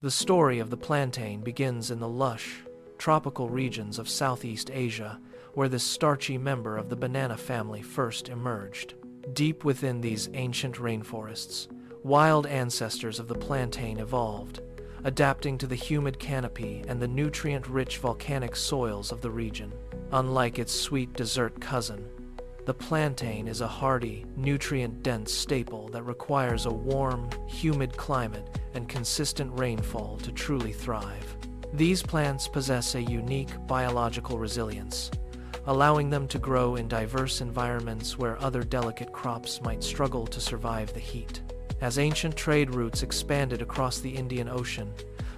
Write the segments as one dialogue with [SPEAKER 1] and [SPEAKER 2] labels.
[SPEAKER 1] The story of the plantain begins in the lush, tropical regions of Southeast Asia, where this starchy member of the banana family first emerged. Deep within these ancient rainforests, wild ancestors of the plantain evolved, adapting to the humid canopy and the nutrient-rich volcanic soils of the region. Unlike its sweet dessert cousin, the plantain is a hardy, nutrient-dense staple that requires a warm, humid climate and consistent rainfall to truly thrive. These plants possess a unique biological resilience, allowing them to grow in diverse environments where other delicate crops might struggle to survive the heat. As ancient trade routes expanded across the Indian Ocean,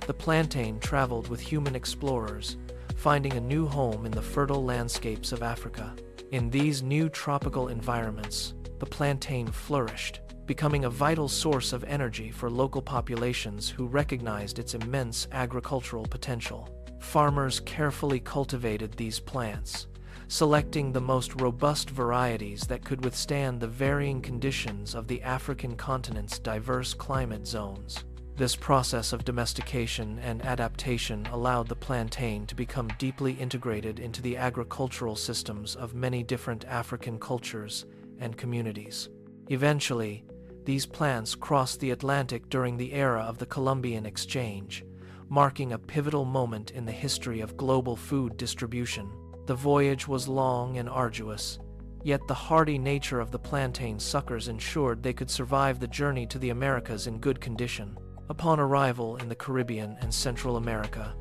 [SPEAKER 1] the plantain traveled with human explorers, finding a new home in the fertile landscapes of Africa. In these new tropical environments, the plantain flourished, becoming a vital source of energy for local populations who recognized its immense agricultural potential. Farmers carefully cultivated these plants, selecting the most robust varieties that could withstand the varying conditions of the African continent's diverse climate zones. This process of domestication and adaptation allowed the plantain to become deeply integrated into the agricultural systems of many different African cultures and communities. Eventually, these plants crossed the Atlantic during the era of the Columbian Exchange, marking a pivotal moment in the history of global food distribution. The voyage was long and arduous, yet the hardy nature of the plantain suckers ensured they could survive the journey to the Americas in good condition. Upon arrival in the Caribbean and Central America,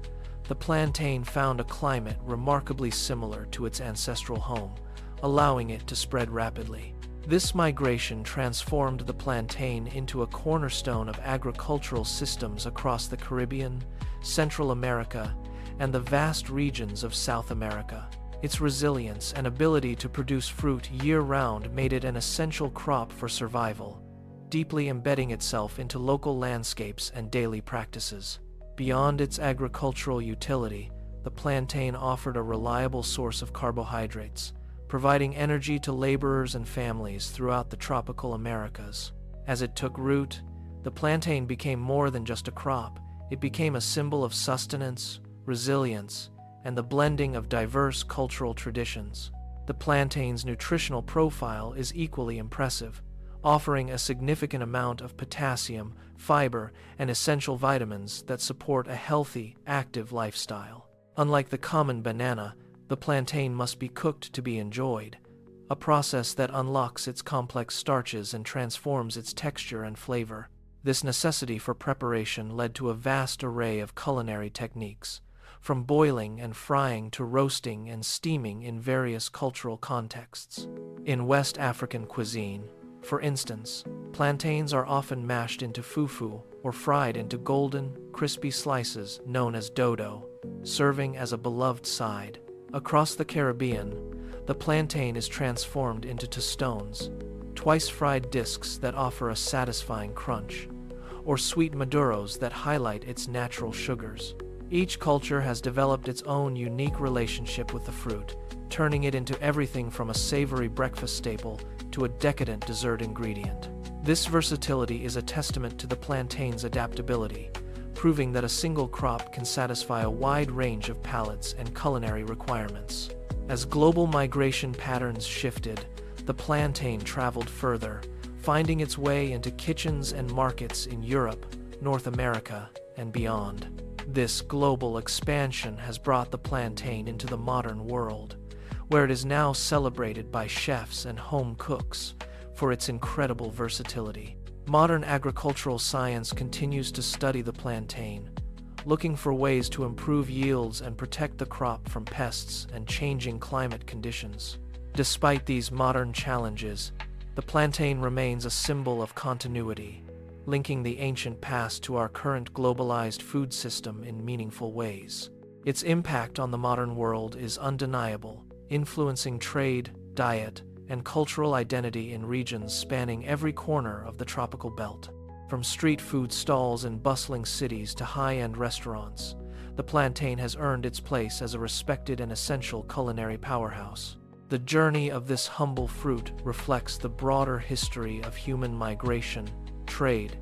[SPEAKER 1] the plantain found a climate remarkably similar to its ancestral home, allowing it to spread rapidly. This migration transformed the plantain into a cornerstone of agricultural systems across the Caribbean, Central America, and the vast regions of South America. Its resilience and ability to produce fruit year-round made it an essential crop for survival, deeply embedding itself into local landscapes and daily practices. Beyond its agricultural utility, the plantain offered a reliable source of carbohydrates, providing energy to laborers and families throughout the tropical Americas. As it took root, the plantain became more than just a crop. It became a symbol of sustenance, resilience, and the blending of diverse cultural traditions. The plantain's nutritional profile is equally impressive, offering a significant amount of potassium, fiber, and essential vitamins that support a healthy, active lifestyle. Unlike the common banana, the plantain must be cooked to be enjoyed, a process that unlocks its complex starches and transforms its texture and flavor. This necessity for preparation led to a vast array of culinary techniques, from boiling and frying to roasting and steaming in various cultural contexts. In West African cuisine, for instance, plantains are often mashed into fufu or fried into golden, crispy slices known as dodo, serving as a beloved side. Across the Caribbean, the plantain is transformed into tostones, twice-fried discs that offer a satisfying crunch, or sweet maduros that highlight its natural sugars. Each culture has developed its own unique relationship with the fruit, turning it into everything from a savory breakfast staple to a decadent dessert ingredient. This versatility is a testament to the plantain's adaptability, proving that a single crop can satisfy a wide range of palates and culinary requirements. As global migration patterns shifted, the plantain traveled further, finding its way into kitchens and markets in Europe, North America, and beyond. This global expansion has brought the plantain into the modern world, where it is now celebrated by chefs and home cooks for its incredible versatility. Modern agricultural science continues to study the plantain, looking for ways to improve yields and protect the crop from pests and changing climate conditions. Despite these modern challenges, the plantain remains a symbol of continuity, linking the ancient past to our current globalized food system in meaningful ways. Its impact on the modern world is undeniable, influencing trade, diet, and cultural identity in regions spanning every corner of the tropical belt. From street food stalls in bustling cities to high-end restaurants, the plantain has earned its place as a respected and essential culinary powerhouse. The journey of this humble fruit reflects the broader history of human migration, trade,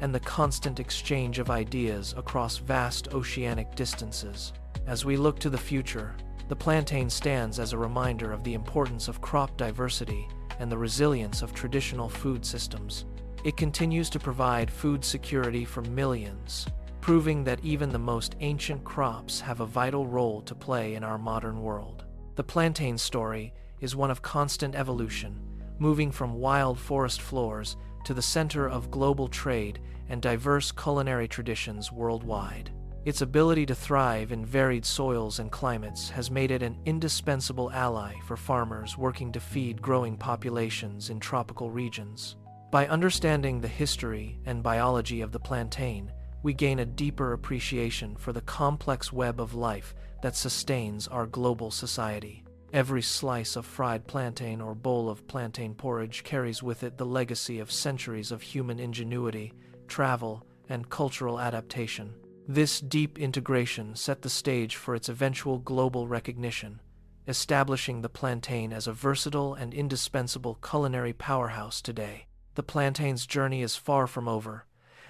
[SPEAKER 1] and the constant exchange of ideas across vast oceanic distances. As we look to the future, the plantain stands as a reminder of the importance of crop diversity and the resilience of traditional food systems. It continues to provide food security for millions, proving that even the most ancient crops have a vital role to play in our modern world. The plantain story is one of constant evolution, moving from wild forest floors to the center of global trade and diverse culinary traditions worldwide. Its ability to thrive in varied soils and climates has made it an indispensable ally for farmers working to feed growing populations in tropical regions. By understanding the history and biology of the plantain, we gain a deeper appreciation for the complex web of life that sustains our global society. Every slice of fried plantain or bowl of plantain porridge carries with it the legacy of centuries of human ingenuity, travel, and cultural adaptation. This deep integration set the stage for its eventual global recognition, establishing the plantain as a versatile and indispensable culinary powerhouse today. The plantain's journey is far from over,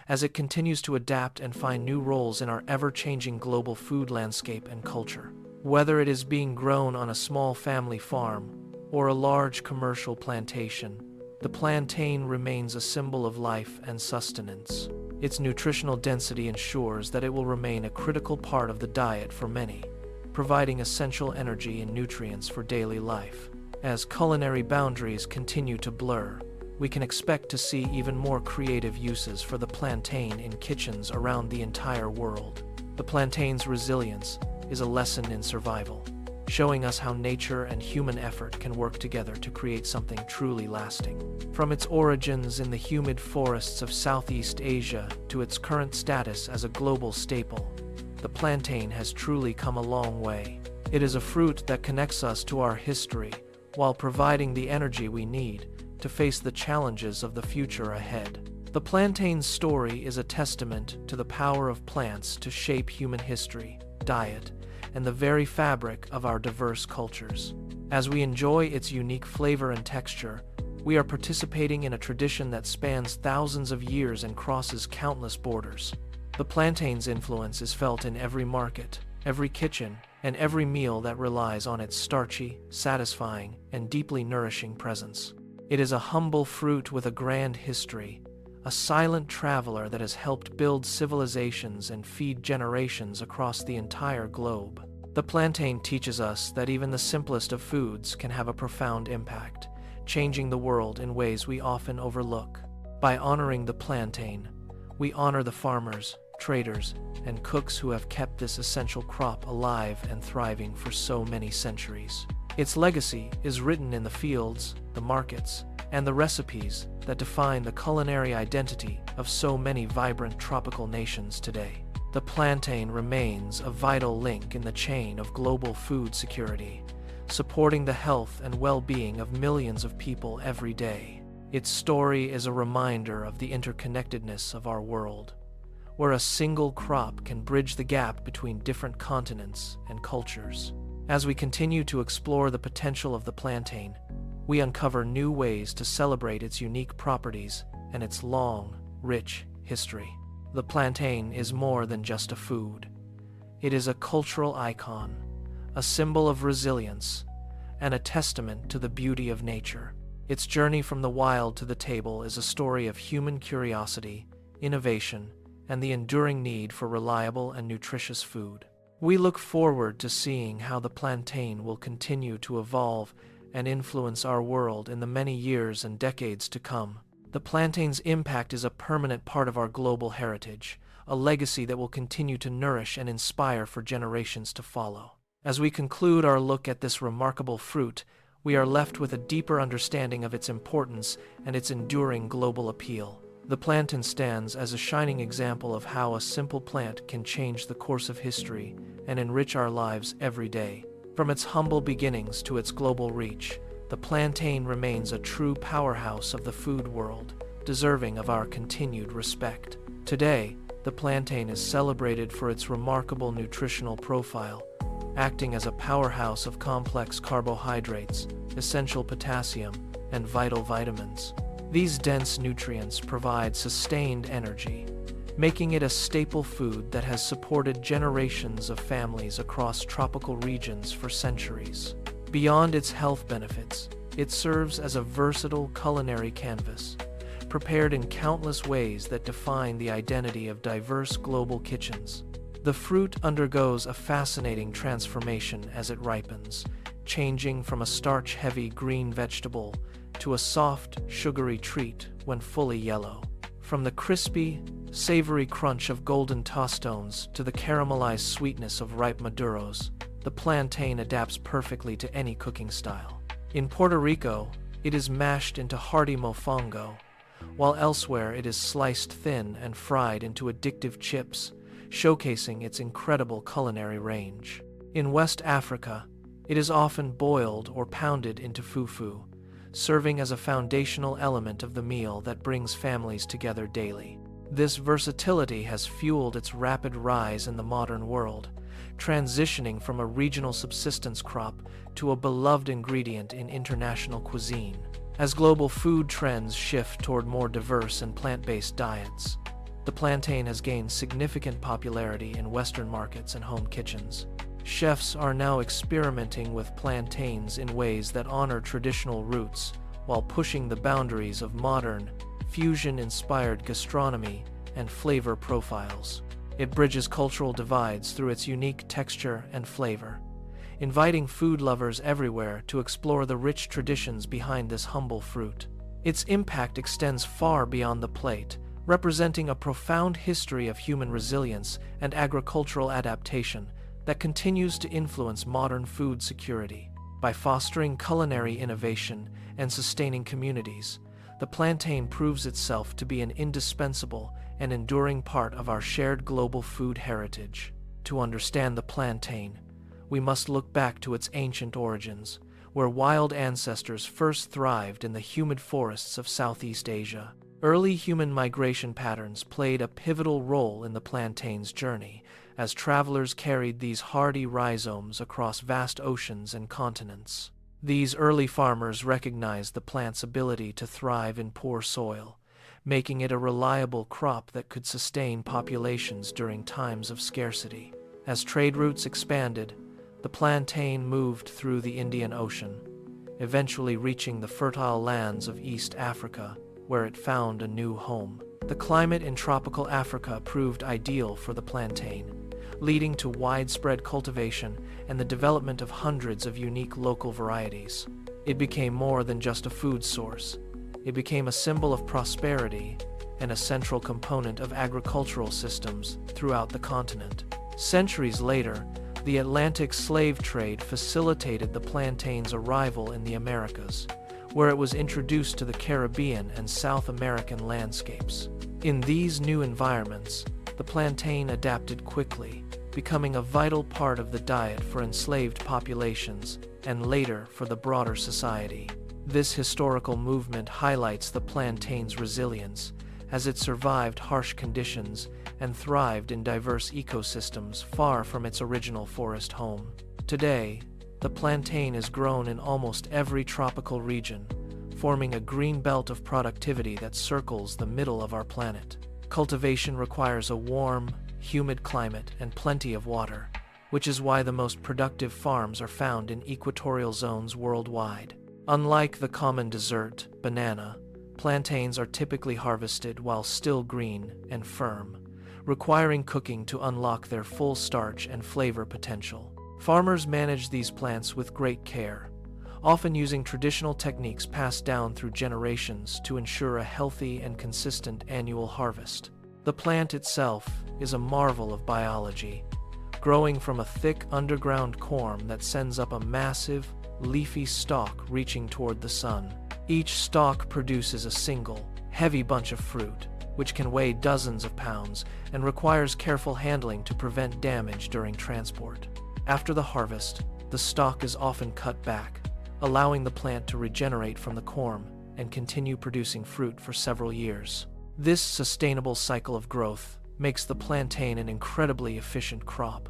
[SPEAKER 1] as it continues to adapt and find new roles in our ever-changing global food landscape and culture. Whether it is being grown on a small family farm or a large commercial plantation, the plantain remains a symbol of life and sustenance. Its nutritional density ensures that it will remain a critical part of the diet for many, providing essential energy and nutrients for daily life. As culinary boundaries continue to blur, we can expect to see even more creative uses for the plantain in kitchens around the entire world. The plantain's resilience is a lesson in survival, showing us how nature and human effort can work together to create something truly lasting. From its origins in the humid forests of Southeast Asia to its current status as a global staple, the plantain has truly come a long way. It is a fruit that connects us to our history while providing the energy we need to face the challenges of the future ahead. The plantain's story is a testament to the power of plants to shape human history, diet, and the very fabric of our diverse cultures. As we enjoy its unique flavor and texture, we are participating in a tradition that spans thousands of years and crosses countless borders. The plantain's influence is felt in every market, every kitchen, and every meal that relies on its starchy, satisfying, and deeply nourishing presence. It is a humble fruit with a grand history, a silent traveler that has helped build civilizations and feed generations across the entire globe. The plantain teaches us that even the simplest of foods can have a profound impact, changing the world in ways we often overlook. By honoring the plantain, we honor the farmers, traders, and cooks who have kept this essential crop alive and thriving for so many centuries. Its legacy is written in the fields, the markets, and the recipes that define the culinary identity of so many vibrant tropical nations today. The plantain remains a vital link in the chain of global food security, supporting the health and well-being of millions of people every day. Its story is a reminder of the interconnectedness of our world, where a single crop can bridge the gap between different continents and cultures. As we continue to explore the potential of the plantain, we uncover new ways to celebrate its unique properties and its long, rich history. The plantain is more than just a food. It is a cultural icon, a symbol of resilience, and a testament to the beauty of nature. Its journey from the wild to the table is a story of human curiosity, innovation, and the enduring need for reliable and nutritious food. We look forward to seeing how the plantain will continue to evolve and influence our world in the many years and decades to come. The plantain's impact is a permanent part of our global heritage, a legacy that will continue to nourish and inspire for generations to follow. As we conclude our look at this remarkable fruit, we are left with a deeper understanding of its importance and its enduring global appeal. The plantain stands as a shining example of how a simple plant can change the course of history and enrich our lives every day. From its humble beginnings to its global reach, the plantain remains a true powerhouse of the food world, deserving of our continued respect. Today, the plantain is celebrated for its remarkable nutritional profile, acting as a powerhouse of complex carbohydrates, essential potassium, and vital vitamins. These dense nutrients provide sustained energy, making it a staple food that has supported generations of families across tropical regions for centuries. Beyond its health benefits, it serves as a versatile culinary canvas, prepared in countless ways that define the identity of diverse global kitchens. The fruit undergoes a fascinating transformation as it ripens, changing from a starch-heavy green vegetable to a soft, sugary treat when fully yellow. From the crispy, savory crunch of golden tostones to the caramelized sweetness of ripe maduros, the plantain adapts perfectly to any cooking style. In Puerto Rico, it is mashed into hearty mofongo, while elsewhere it is sliced thin and fried into addictive chips, showcasing its incredible culinary range. In West Africa, it is often boiled or pounded into fufu, serving as a foundational element of the meal that brings families together daily. This versatility has fueled its rapid rise in the modern world, transitioning from a regional subsistence crop to a beloved ingredient in international cuisine. As global food trends shift toward more diverse and plant-based diets, the plantain has gained significant popularity in Western markets and home kitchens. Chefs are now experimenting with plantains in ways that honor traditional roots while pushing the boundaries of modern, fusion-inspired gastronomy and flavor profiles. It bridges cultural divides through its unique texture and flavor, inviting food lovers everywhere to explore the rich traditions behind this humble fruit. Its impact extends far beyond the plate, representing a profound history of human resilience and agricultural adaptation that continues to influence modern food security. By fostering culinary innovation and sustaining communities, the plantain proves itself to be an indispensable and enduring part of our shared global food heritage. To understand the plantain, we must look back to its ancient origins, where wild ancestors first thrived in the humid forests of Southeast Asia. Early human migration patterns played a pivotal role in the plantain's journey, as travelers carried these hardy rhizomes across vast oceans and continents. These early farmers recognized the plant's ability to thrive in poor soil, making it a reliable crop that could sustain populations during times of scarcity. As trade routes expanded, the plantain moved through the Indian Ocean, eventually reaching the fertile lands of East Africa, where it found a new home. The climate in tropical Africa proved ideal for the plantain, leading to widespread cultivation and the development of hundreds of unique local varieties. It became more than just a food source. It became a symbol of prosperity and a central component of agricultural systems throughout the continent. Centuries later, the Atlantic slave trade facilitated the plantain's arrival in the Americas, where it was introduced to the Caribbean and South American landscapes. In these new environments, the plantain adapted quickly, becoming a vital part of the diet for enslaved populations and later for the broader society. This historical movement highlights the plantain's resilience, as it survived harsh conditions and thrived in diverse ecosystems far from its original forest home. Today, the plantain is grown in almost every tropical region, forming a green belt of productivity that circles the middle of our planet. Cultivation requires a warm, humid climate and plenty of water, which is why the most productive farms are found in equatorial zones worldwide. Unlike the common dessert, banana, plantains are typically harvested while still green and firm, requiring cooking to unlock their full starch and flavor potential. Farmers manage these plants with great care, often using traditional techniques passed down through generations to ensure a healthy and consistent annual harvest. The plant itself is a marvel of biology, growing from a thick underground corm that sends up a massive, leafy stalk reaching toward the sun. Each stalk produces a single, heavy bunch of fruit, which can weigh dozens of pounds and requires careful handling to prevent damage during transport. After the harvest, the stalk is often cut back, allowing the plant to regenerate from the corm and continue producing fruit for several years. This sustainable cycle of growth makes the plantain an incredibly efficient crop,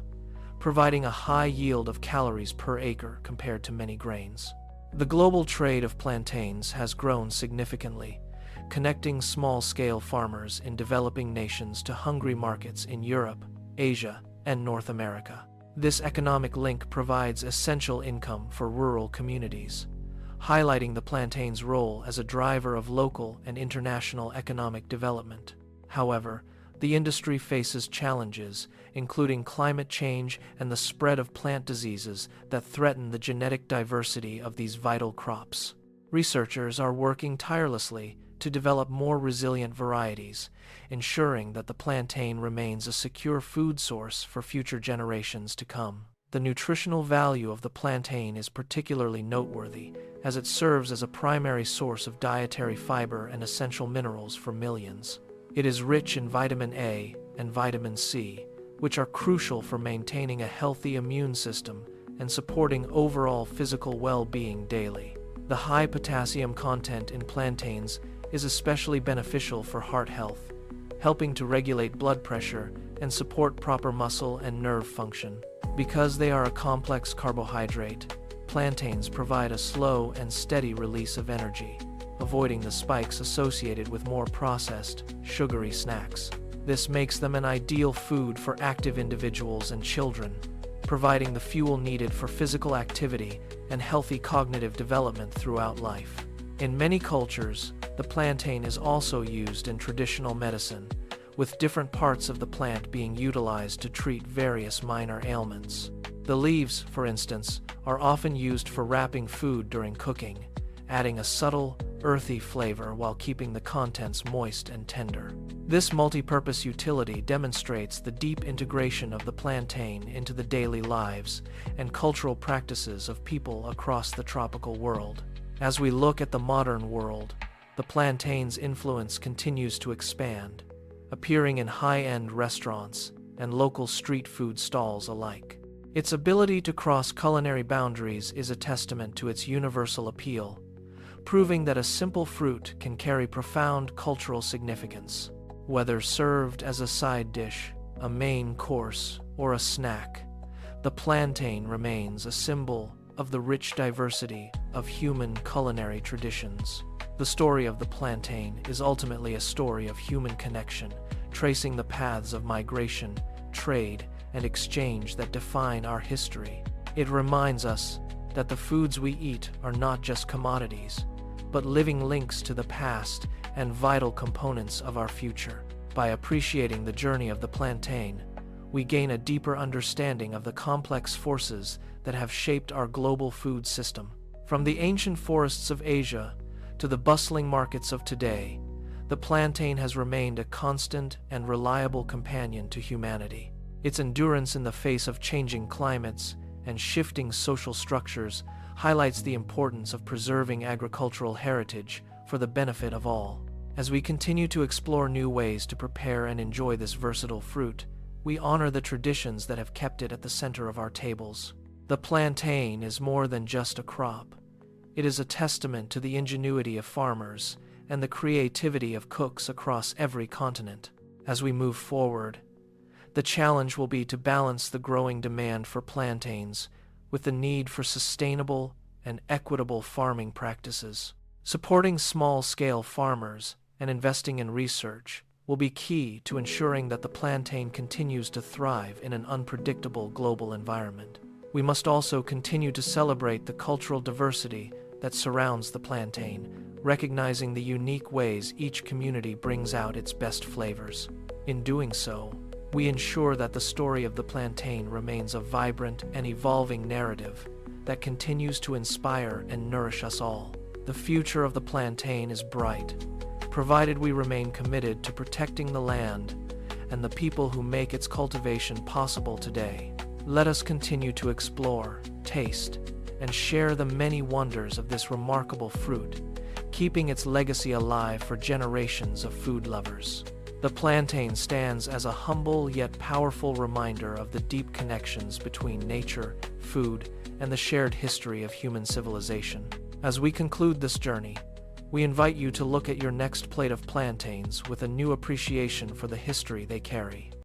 [SPEAKER 1] providing a high yield of calories per acre compared to many grains. The global trade of plantains has grown significantly, connecting small-scale farmers in developing nations to hungry markets in Europe, Asia, and North America. This economic link provides essential income for rural communities, highlighting the plantain's role as a driver of local and international economic development. However, the industry faces challenges, including climate change and the spread of plant diseases that threaten the genetic diversity of these vital crops. Researchers are working tirelessly to develop more resilient varieties, ensuring that the plantain remains a secure food source for future generations to come. The nutritional value of the plantain is particularly noteworthy, as it serves as a primary source of dietary fiber and essential minerals for millions. It is rich in vitamin A and vitamin C, which are crucial for maintaining a healthy immune system and supporting overall physical well-being daily. The high potassium content in plantains is especially beneficial for heart health, helping to regulate blood pressure and support proper muscle and nerve function. Because they are a complex carbohydrate, plantains provide a slow and steady release of energy, avoiding the spikes associated with more processed, sugary snacks. This makes them an ideal food for active individuals and children, providing the fuel needed for physical activity and healthy cognitive development throughout life. In many cultures, the plantain is also used in traditional medicine, with different parts of the plant being utilized to treat various minor ailments. The leaves, for instance, are often used for wrapping food during cooking, adding a subtle, earthy flavor while keeping the contents moist and tender. This multi-purpose utility demonstrates the deep integration of the plantain into the daily lives and cultural practices of people across the tropical world. As we look at the modern world, the plantain's influence continues to expand, appearing in high-end restaurants and local street food stalls alike. Its ability to cross culinary boundaries is a testament to its universal appeal, proving that a simple fruit can carry profound cultural significance. Whether served as a side dish, a main course, or a snack, the plantain remains a symbol of the rich diversity of human culinary traditions. The story of the plantain is ultimately a story of human connection, tracing the paths of migration, trade, and exchange that define our history. It reminds us that the foods we eat are not just commodities, but living links to the past and vital components of our future. By appreciating the journey of the plantain, we gain a deeper understanding of the complex forces that have shaped our global food system. From the ancient forests of Asia to the bustling markets of today, the plantain has remained a constant and reliable companion to humanity. Its endurance in the face of changing climates and shifting social structures highlights the importance of preserving agricultural heritage for the benefit of all. As we continue to explore new ways to prepare and enjoy this versatile fruit, we honor the traditions that have kept it at the center of our tables. The plantain is more than just a crop. It is a testament to the ingenuity of farmers and the creativity of cooks across every continent. As we move forward, the challenge will be to balance the growing demand for plantains with the need for sustainable and equitable farming practices. Supporting small-scale farmers and investing in research will be key to ensuring that the plantain continues to thrive in an unpredictable global environment. We must also continue to celebrate the cultural diversity that surrounds the plantain, recognizing the unique ways each community brings out its best flavors. In doing so, we ensure that the story of the plantain remains a vibrant and evolving narrative that continues to inspire and nourish us all. The future of the plantain is bright, provided we remain committed to protecting the land and the people who make its cultivation possible today. Let us continue to explore, taste, and share the many wonders of this remarkable fruit, keeping its legacy alive for generations of food lovers. The plantain stands as a humble yet powerful reminder of the deep connections between nature, food, and the shared history of human civilization. As we conclude this journey, we invite you to look at your next plate of plantains with a new appreciation for the history they carry.